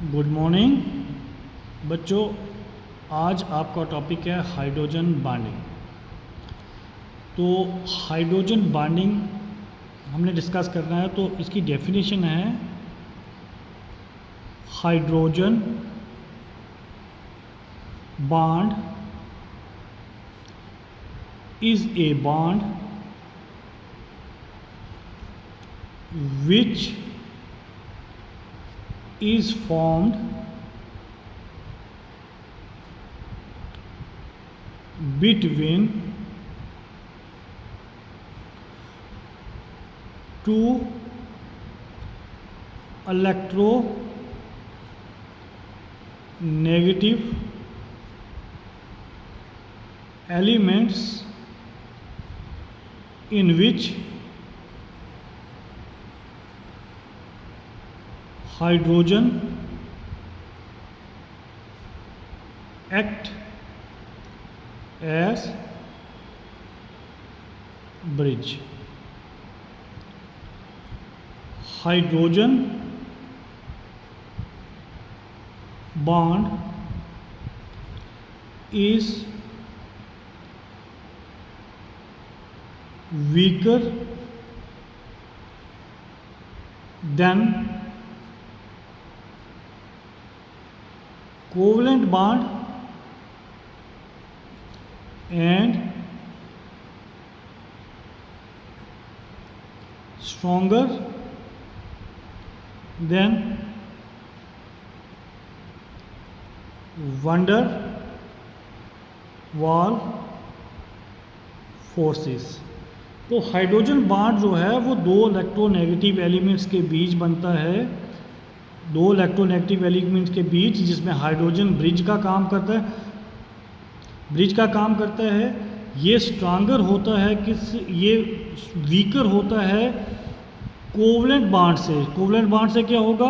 Good morning बच्चों। आज आपका टॉपिक है हाइड्रोजन बॉन्डिंग। तो हाइड्रोजन बॉन्डिंग हमने डिस्कस करना है, तो इसकी डेफिनेशन है hydrogen bond is a bond which is formed between two electronegative elements in which hydrogen act as bridge. Hydrogen bond is weaker than covalent bond and stronger than van der वाल forces. तो hydrogen bond जो है वो दो electronegative elements के बीच बनता है, दो इलेक्ट्रोनेगेटिव एलिमेंट्स के बीच, जिसमें हाइड्रोजन ब्रिज का काम करता है। ये स्ट्रांगर होता है ये वीकर होता है कोवलेंट बॉन्ड से। कोवलेंट बॉन्ड से क्या होगा?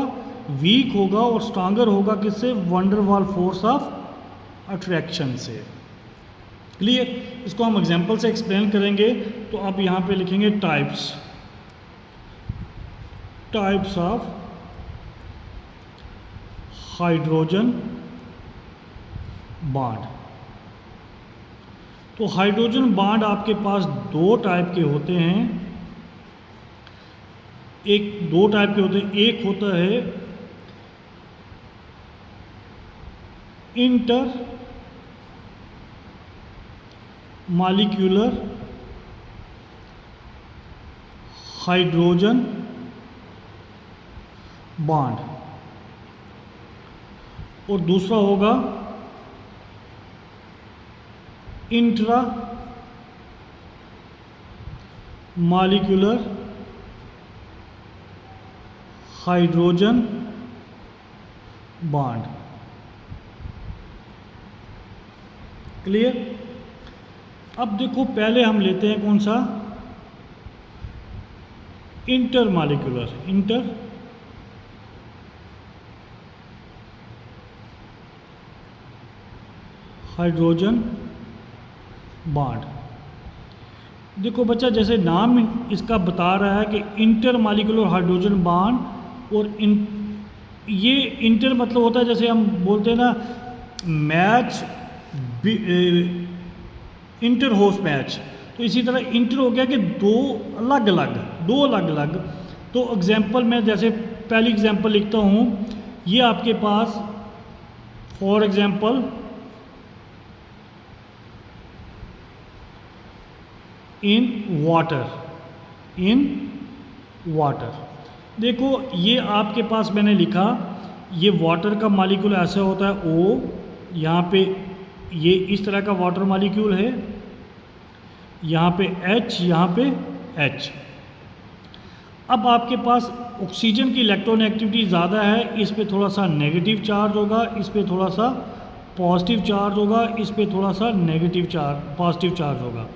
वीक होगा, और स्ट्रांगर होगा किससे? Van der Waals force of attraction से। क्लियर? इसको हम एग्जांपल से एक्सप्लेन करेंगे। तो आप यहाँ पे लिखेंगे टाइप्स ऑफ हाइड्रोजन बॉन्ड। तो हाइड्रोजन बॉन्ड आपके पास दो टाइप के होते हैं। एक होता है इंटर मॉलिक्यूलर हाइड्रोजन बॉन्ड, और दूसरा होगा intra molecular hydrogen bond. Clear? अब देखो, पहले हम लेते हैं कौन सा? Inter hydrogen bond. देखो बच्चा, जैसे नाम इसका बता रहा है कि इंटर मॉलिक्यूलर हाइड्रोजन बॉन्ड, और ये इंटर मतलब होता है, जैसे हम बोलते हैं ना मैच, इंटर होस्ट मैच, तो इसी तरह इंटर हो गया कि दो अलग अलग। तो एग्जाम्पल में जैसे पहली एग्जाम्पल लिखता हूँ, ये आपके पास फॉर एग्जाम्पल इन वाटर। देखो, ये आपके पास मैंने लिखा, ये वाटर का मॉलिक्यूल ऐसा होता है O, यहाँ पे ये इस तरह का वाटर मॉलिक्यूल है, यहाँ पे H, यहाँ पे H। अब आपके पास ऑक्सीजन की इलेक्ट्रोनेगेटिविटी ज़्यादा है, इस पे थोड़ा सा नेगेटिव चार्ज होगा, इस पे थोड़ा सा पॉजिटिव चार्ज होगा, इस पे थोड़ा सा पॉजिटिव चार्ज होगा।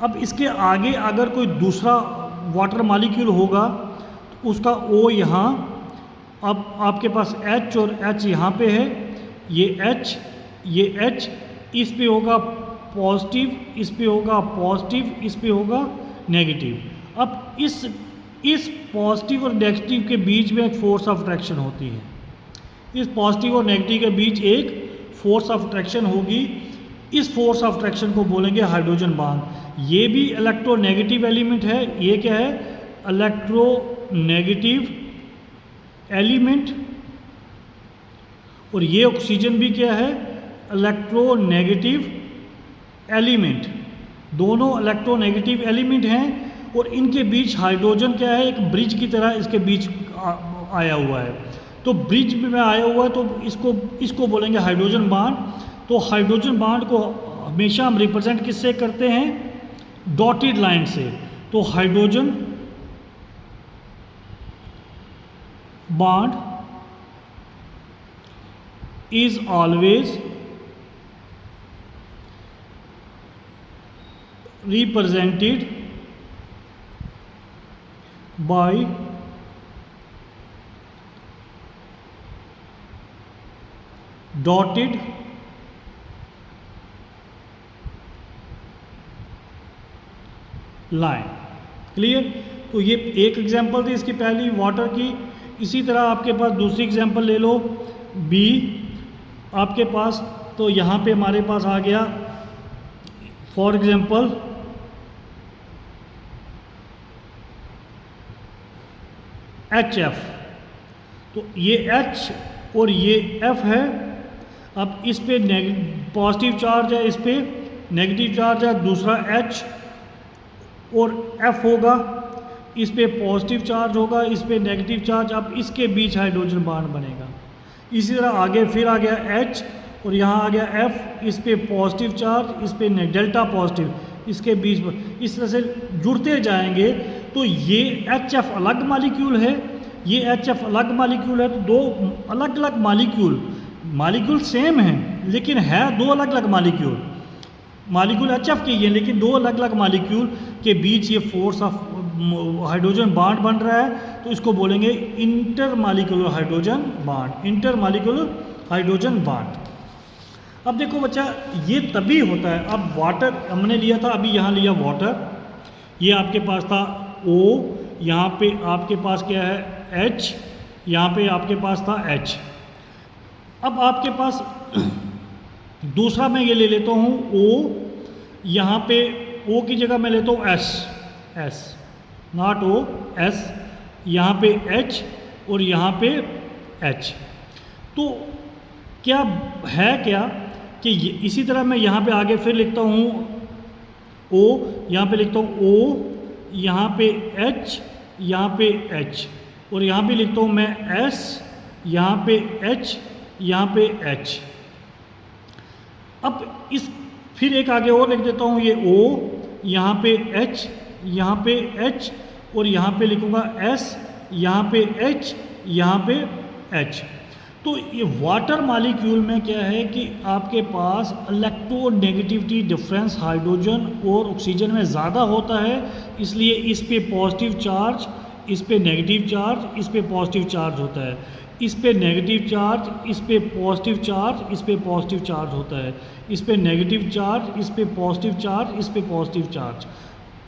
अब इसके आगे अगर कोई दूसरा वाटर मॉलिक्यूल होगा तो उसका O यहाँ, अब आपके पास H और H यहाँ पे है, ये H, इस पे होगा पॉजिटिव, इस पे होगा पॉजिटिव, इस पे होगा नेगेटिव। अब इस पॉजिटिव और नेगेटिव के बीच में एक फोर्स ऑफ अट्रैक्शन होती है। इस पॉजिटिव और नेगेटिव के बीच एक फोर्स ऑफ अट्रैक्शन होगी। इस फोर्स ऑफ अट्रैक्शन को बोलेंगे हाइड्रोजन बॉन्ड। ये भी इलेक्ट्रोनेगेटिव एलिमेंट है। ये क्या है? Electronegative element. और ये ऑक्सीजन भी क्या है? Electronegative element. दोनों इलेक्ट्रोनेगेटिव एलिमेंट हैं और इनके बीच हाइड्रोजन क्या है? एक ब्रिज की तरह इसके बीच आया हुआ है। तो ब्रिज में आया हुआ है तो इसको बोलेंगे हाइड्रोजन बॉन्ड। तो हाइड्रोजन बॉन्ड को हमेशा हम रिप्रेजेंट किससे करते हैं? डॉटेड लाइन से। तो hydrogen bond is always represented by dotted line. Clear? तो ये एक एग्जांपल थी इसकी पहली वाटर की। इसी तरह आपके पास दूसरी एग्जांपल ले लो बी आपके पास। तो यहाँ पे हमारे पास आ गया फॉर एग्जांपल HF। तो ये H और ये F है। अब इस पे पॉजिटिव चार्ज है, इस पे नेगेटिव चार्ज है। दूसरा H और F होगा, इस पे पॉजिटिव चार्ज होगा, इस पे नेगेटिव चार्ज। अब इसके बीच हाइड्रोजन बॉन्ड बनेगा। इसी तरह आगे फिर आ गया H और यहाँ आ गया F, इस पे पॉजिटिव चार्ज, इस पे डेल्टा पॉजिटिव, इसके बीच इस तरह से जुड़ते जाएंगे। तो ये HF अलग मालिक्यूल है, ये HF अलग मालिक्यूल है। तो दो अलग अलग मालिक्यूल सेम हैं लेकिन है दो अलग अलग मालिक्यूल HF के ही हैं लेकिन दो अलग अलग मालिक्यूल के बीच ये फोर्स ऑफ हाइड्रोजन बॉन्ड बन रहा है। तो इसको बोलेंगे inter molecular hydrogen bond. Inter molecular hydrogen bond. अब देखो बच्चा, ये तभी होता है। अब वाटर हमने लिया था, अभी यहाँ लिया वाटर। ये आपके पास था O, यहाँ पे आपके पास क्या है H, यहाँ पे आपके पास था H। अब आपके पास दूसरा मैं ये ले लेता हूँ O, यहाँ पे O की जगह मैं लेता हूँ S, नॉट O, S। यहाँ पे H और यहाँ पे H। तो क्या है क्या कि इसी तरह मैं यहाँ पे आगे फिर लिखता हूँ O, यहाँ पे लिखता हूँ O, यहाँ पे H, यहाँ पे H और यहाँ पे लिखता हूँ मैं S, यहाँ पे H, यहाँ पे H। अब इस फिर एक आगे और लिख देता हूँ ये O, यहाँ पे H, यहाँ पे H और यहाँ पे लिखूँगा S, यहाँ पे H, यहाँ पे H। तो ये वाटर मॉलिक्यूल में क्या है कि आपके पास इलेक्ट्रोनेगेटिविटी डिफरेंस हाइड्रोजन और ऑक्सीजन में ज़्यादा होता है, इसलिए इस पे पॉजिटिव चार्ज, इस पे नेगेटिव चार्ज, इस पे पॉजिटिव चार्ज होता है, इस पे नेगेटिव चार्ज, इस पे पॉजिटिव चार्ज, इस पे पॉजिटिव चार्ज होता है, इस पे नेगेटिव चार्ज, इस पे पॉजिटिव चार्ज, इस पे पॉजिटिव चार्ज।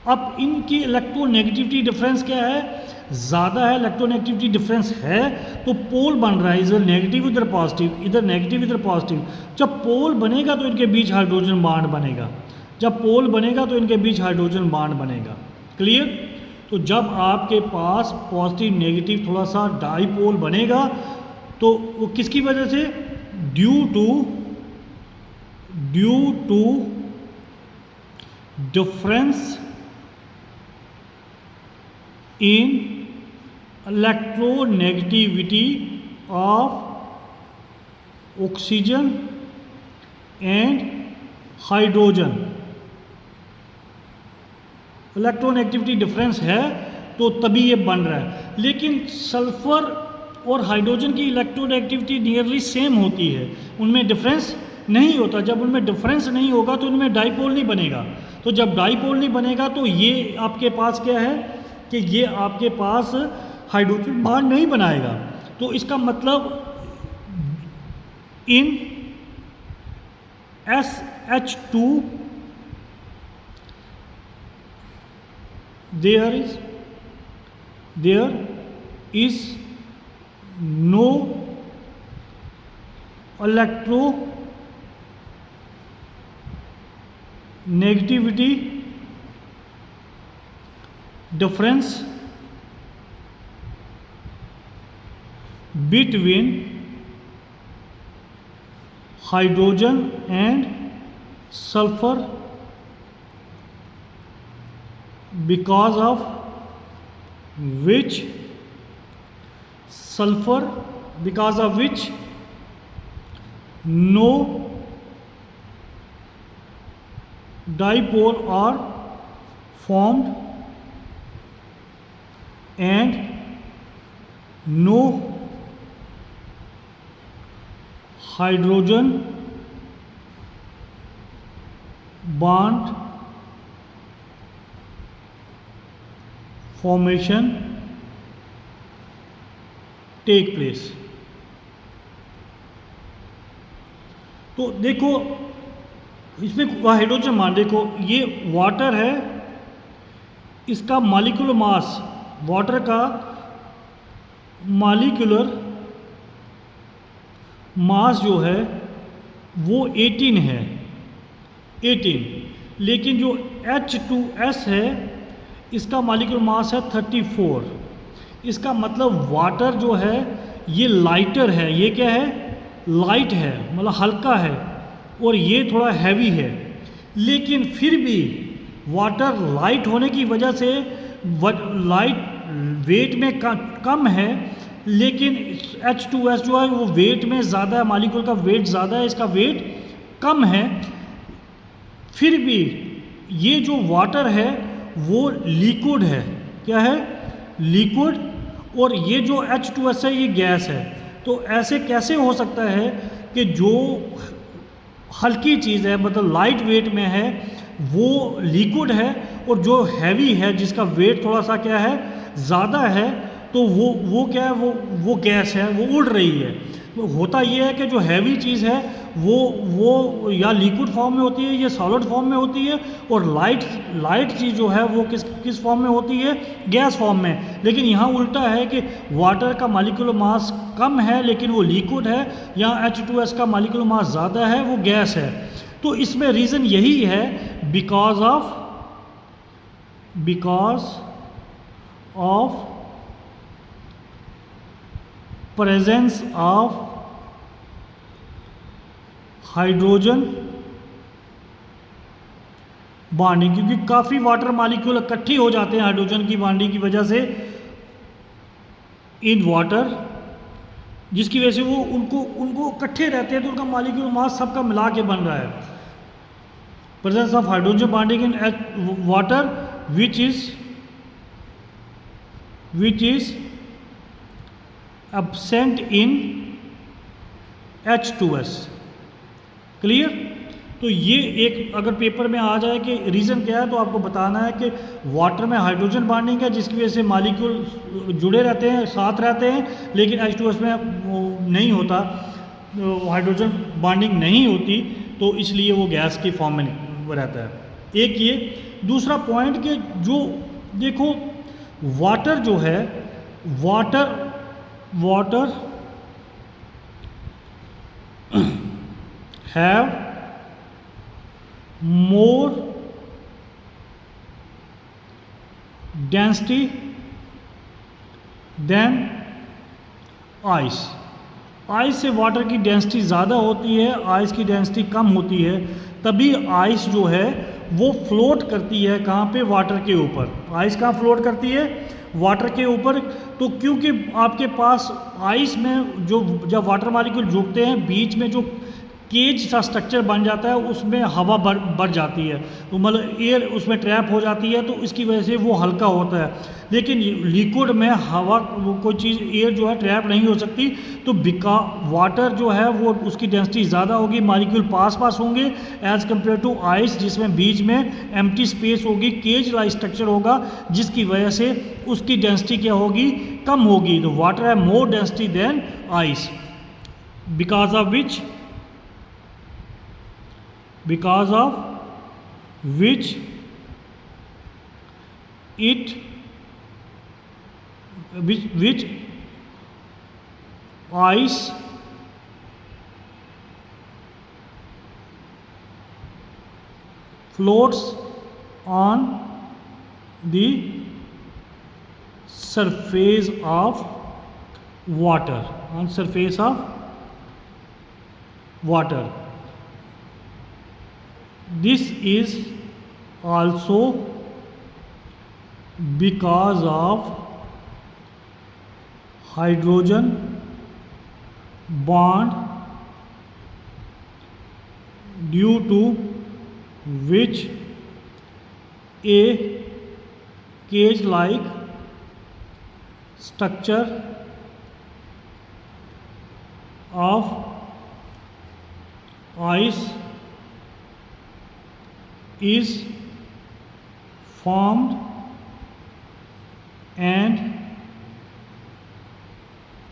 अब इनकी इलेक्ट्रोनेगेटिविटी डिफरेंस क्या है? ज़्यादा है, इलेक्ट्रोनेगेटिविटी डिफरेंस है तो पोल बन रहा है, इधर नेगेटिव इधर पॉजिटिव, इधर नेगेटिव इधर पॉजिटिव। जब पोल बनेगा तो इनके बीच हाइड्रोजन बॉन्ड बनेगा, जब पोल बनेगा तो इनके बीच हाइड्रोजन बॉन्ड बनेगा। क्लियर? तो जब आपके पास पॉजिटिव नेगेटिव थोड़ा सा डाईपोल बनेगा तो वो किसकी वजह से? Due to difference in electronegativity of oxygen and hydrogen। Electronegativity difference है तो तभी ये बन रहा है। लेकिन सल्फर और हाइड्रोजन की इलेक्ट्रोनेगेटिविटी नियरली सेम होती है, उनमें डिफरेंस नहीं होता। जब उनमें डिफरेंस नहीं होगा तो उनमें डाईपोल नहीं बनेगा। तो जब डाईपोल नहीं बनेगा तो ये आपके पास क्या है कि ये आपके पास हाइड्रोजन बॉन्ड नहीं बनाएगा। तो इसका मतलब इन SH2 there is no electronegativity difference between hydrogen and sulfur because of which no dipole are formed and no hydrogen bond formation take place। तो देखो इसमें हाइड्रोजन मान, देखो ये वाटर है, इसका मॉलिक्यूलर मास, वाटर का मॉलिक्यूलर मास जो है वो 18 है, 18, लेकिन जो H2S है इसका मॉलिक्यूलर मास है 34। इसका मतलब वाटर जो है ये लाइटर है, ये क्या है, लाइट है, मतलब हल्का है, और ये थोड़ा हैवी है। लेकिन फिर भी वाटर लाइट होने की वजह से लाइट वेट में कम है, लेकिन H2S जो है वो वेट में ज़्यादा है, मॉलिक्यूल का वेट ज़्यादा है, इसका वेट कम है। फिर भी ये जो वाटर है वो लिक्विड है, क्या है, लिक्विड, और ये जो H2S है ये गैस है। तो ऐसे कैसे हो सकता है कि जो हल्की चीज़ है, मतलब लाइट वेट में है, वो लिक्विड है, और जो हैवी है जिसका वेट थोड़ा सा क्या है, ज़्यादा है, तो वो क्या है, वो गैस है, वो उड़ रही है। तो होता ये है कि जो हैवी चीज़ है वो या लिक्विड फॉर्म में होती है या सॉलिड फॉर्म में होती है, और लाइट चीज़ जो है वो किस फॉर्म में होती है, गैस फॉर्म में। लेकिन यहाँ उल्टा है कि वाटर का मॉलिक्यूलर मास कम है लेकिन वो लिक्विड है, यहाँ H2S का मॉलिक्यूलर मास ज़्यादा है, वो गैस है। तो इसमें रीज़न यही है, because of presence of hydrogen bonding, क्योंकि काफ़ी वाटर मॉलिक्यूल इकट्ठी हो जाते हैं हाइड्रोजन की बॉन्डिंग की वजह से इन वाटर, जिसकी वजह से वो उनको इकट्ठे रहते हैं, तो उनका मॉलिक्यूल मास सबका मिला के बन रहा है। Presence of hydrogen bonding in water which is absent in H2S। Clear? तो ये एक अगर पेपर में आ जाए कि रीज़न क्या है, तो आपको बताना है कि वाटर में हाइड्रोजन बॉन्डिंग है जिसकी वजह से मॉलिक्यूल जुड़े रहते हैं, साथ रहते हैं, लेकिन H2S में नहीं होता, हाइड्रोजन बॉन्डिंग नहीं होती, तो इसलिए वो गैस की फॉर्म में रहता है। एक ये, दूसरा पॉइंट कि जो देखो वाटर जो है, water have more density than ice। Ice से वाटर की डेंसिटी ज़्यादा होती है, आइस की डेंसिटी कम होती है, तभी आइस जो है वो फ्लोट करती है कहाँ पे, वाटर के ऊपर। आइस कहाँ फ्लोट करती है, वाटर के ऊपर। तो क्योंकि आपके पास आइस में जो जब वाटर मॉलिक्यूल जुड़ते हैं, बीच में जो केज सा स्ट्रक्चर बन जाता है, उसमें हवा बढ़ जाती है, तो मतलब एयर उसमें ट्रैप हो जाती है, तो इसकी वजह से वो हल्का होता है। लेकिन लिक्विड में हवा, कोई चीज़, एयर जो है ट्रैप नहीं हो सकती, तो वाटर जो है वो उसकी डेंसिटी ज़्यादा होगी, मॉलिक्यूल पास होंगे, एज़ कम्पेयर टू आइस जिसमें बीच में एम्प्टी स्पेस होगी, केज लाइक स्ट्रक्चर होगा, जिसकी वजह से उसकी डेंसिटी क्या होगी, कम होगी। तो वाटर है more density than ice, because of which ice floats on the surface of water, on surface of water. This is also because of hydrogen bond, due to which a cage-like structure of ice is formed and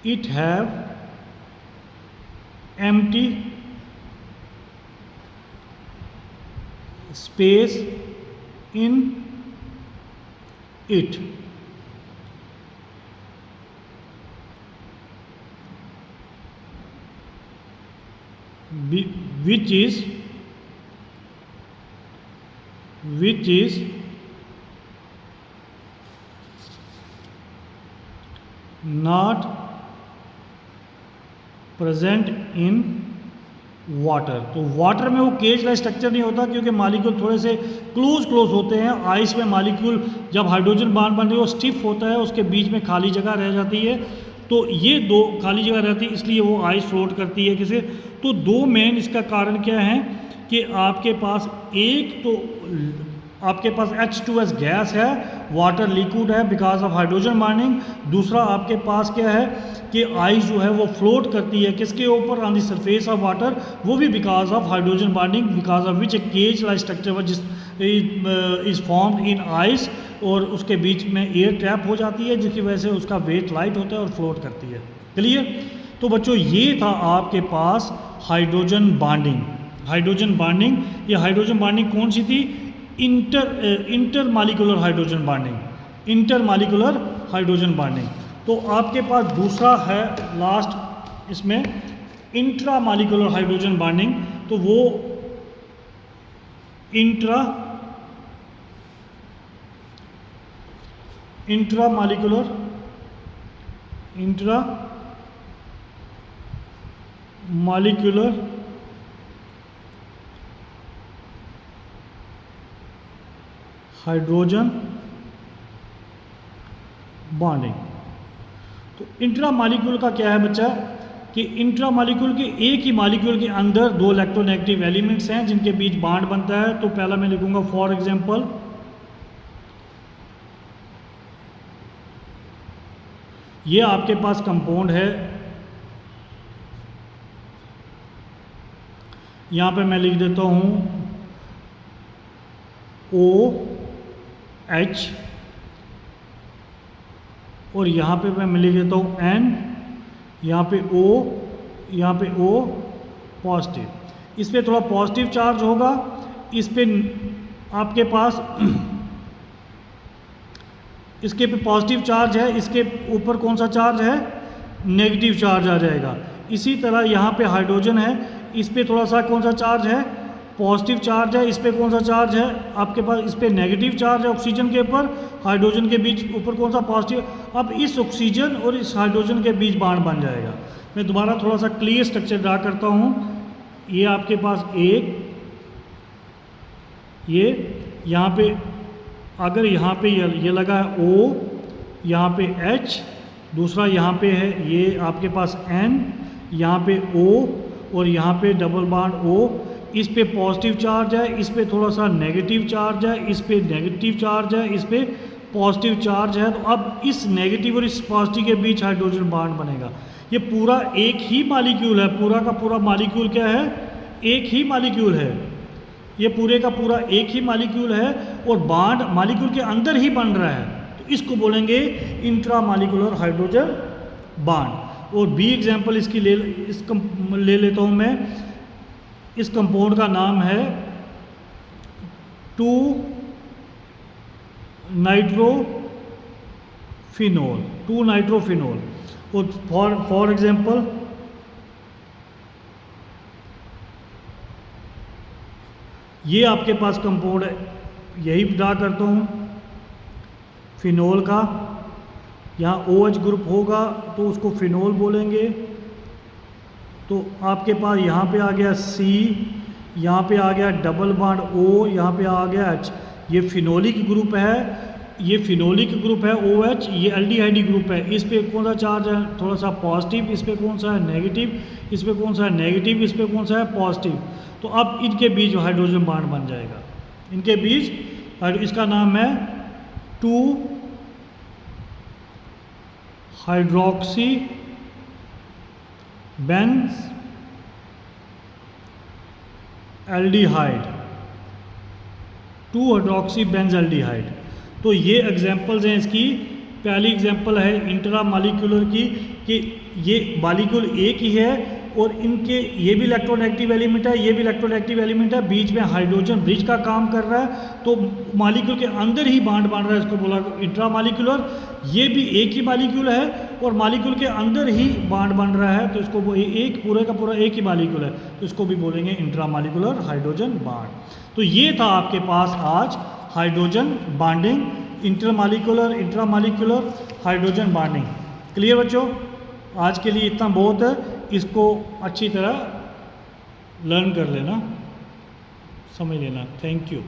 it have empty space in it. Which is not present in water. तो water में वो cage like structure नहीं होता क्योंकि molecule थोड़े से close होते हैं। आइस में मालिक्यूल जब हाइड्रोजन बॉन्ड बनते हैं वो स्टिफ होता है, उसके बीच में खाली जगह रह जाती है, तो ये दो खाली जगह रहती है, इसलिए वो आइस फ्लोट करती है किसे। तो दो मेन इसका कारण क्या है कि आपके पास एक तो आपके पास H2S गैस है, वाटर लिक्विड है बिकॉज ऑफ हाइड्रोजन बॉन्डिंग। दूसरा आपके पास क्या है कि आइस जो है वो फ्लोट करती है किसके ऊपर, on the surface of water, वो भी because of hydrogen bonding, because of which a cage like structure जिस इज फॉर्म्ड इन आइस, और उसके बीच में एयर ट्रैप हो जाती है जिसकी वजह से उसका वेट लाइट होता है और फ्लोट करती है। क्लियर? तो बच्चों ये था आपके पास हाइड्रोजन बॉन्डिंग। हाइड्रोजन बॉन्डिंग, ये हाइड्रोजन बॉन्डिंग कौन सी थी? Inter molecular hydrogen bonding, inter molecular hydrogen bonding. तो आपके पास दूसरा है लास्ट इसमें इंट्रा मालिकुलर हाइड्रोजन बॉन्डिंग। तो वो इंट्रा मालिकुलर हाइड्रोजन बॉन्डिंग। तो इंट्रा मालिक्यूल का क्या है बच्चा कि इंट्रा मालिक्यूल के एक ही मालिक्यूल के अंदर दो इलेक्ट्रोनेगेटिव एलिमेंट्स हैं जिनके बीच बॉन्ड बनता है। तो पहला मैं लिखूंगा फॉर एग्जांपल ये आपके पास कंपाउंड है, यहां पे मैं लिख देता हूं OH और यहाँ पे मैं लिख देता हूँ N, यहाँ पे O, यहाँ पे O पॉजिटिव। इस पे थोड़ा पॉजिटिव चार्ज होगा, इस पे आपके पास इसके पे पॉजिटिव चार्ज है, इसके ऊपर कौन सा चार्ज है? नेगेटिव चार्ज आ जाएगा। इसी तरह यहाँ पे हाइड्रोजन है, इस पे थोड़ा सा कौन सा चार्ज है? पॉजिटिव चार्ज है। इस पे कौन सा चार्ज है आपके पास? इस पे नेगेटिव चार्ज है ऑक्सीजन के ऊपर, हाइड्रोजन के बीच ऊपर कौन सा? पॉजिटिव। अब इस ऑक्सीजन और इस हाइड्रोजन के बीच बॉन्ड बन जाएगा। मैं दोबारा थोड़ा सा क्लियर स्ट्रक्चर ड्रा करता हूँ। ये आपके पास एक, ये यहाँ पे अगर यहाँ पे ये लगा है O, यहाँ पे H, दूसरा यहाँ पे है ये आपके पास N, यहाँ पे O और यहाँ पे डबल बॉन्ड O। इस पे पॉजिटिव चार्ज है, इस पे थोड़ा सा नेगेटिव चार्ज है, इस पे नेगेटिव चार्ज है, इस पे पॉजिटिव चार्ज है। तो अब इस नेगेटिव और इस पॉजिटिव के बीच हाइड्रोजन बॉन्ड बनेगा। ये पूरा एक ही मॉलिक्यूल है, पूरा का पूरा मॉलिक्यूल क्या है? एक ही मॉलिक्यूल है। ये पूरे का पूरा एक ही मॉलिक्यूल है और बॉन्ड मॉलिक्यूल के अंदर ही बन रहा है, तो इसको बोलेंगे इंट्रा मॉलिक्यूलर हाइड्रोजन बॉन्ड। और बी एग्जाम्पल इसकी ले लेता हूँ मैं। इस कंपाउंड का नाम है 2 नाइट्रोफिनोल। और फॉर एग्जाम्पल ये आपके पास कंपाउंड है, यही ड्रा करता हूँ फिनोल का। यहाँ OH ग्रुप होगा तो उसको फिनोल बोलेंगे। तो आपके पास यहाँ पे आ गया C, यहाँ पे आ गया डबल बॉन्ड O, यहाँ पे आ गया H। ये फिनोलिक ग्रुप है, ये फिनोलिक ग्रुप है OH, ये एल्डिहाइड ग्रुप है। इस पे कौन सा चार्ज है, थोड़ा सा पॉजिटिव, इस पे कौन सा है नेगेटिव, इस पे कौन सा है नेगेटिव, इस पे कौन सा है पॉजिटिव। तो अब इनके बीच हाइड्रोजन बॉन्ड बन जाएगा, इनके बीच। इसका नाम है 2 hydroxy Benz aldehyde, 2 hydroxy Benz aldehyde. तो ये एग्जांपल्स हैं इसकी। पहली एग्जांपल है इंट्रा मॉलिक्यूलर की, कि ये मॉलिक्यूल एक ही है और इनके ये भी इलेक्ट्रोनेगेटिव एलिमेंट है, ये भी इलेक्ट्रोनेगेटिव एलिमेंट है, बीच में हाइड्रोजन ब्रिज का काम कर रहा है। तो मॉलिक्यूल के अंदर ही बॉन्ड बन रहा है, इसको बोला इंट्रा मॉलिक्यूलर। ये भी एक ही मॉलिक्यूल है और मॉलिक्यूल के अंदर ही बॉन्ड बन रहा है, तो इसको एक पूरे का पूरा एक ही मॉलिक्यूल है, तो इसको भी बोलेंगे इंट्रा मॉलिक्यूलर हाइड्रोजन बॉन्ड। तो ये था आपके पास आज hydrogen bonding, intermolecular intramolecular hydrogen bonding. Clear बच्चों? आज के लिए इतना बहुत है, इसको अच्छी तरह लर्न कर लेना, समझ लेना। Thank you.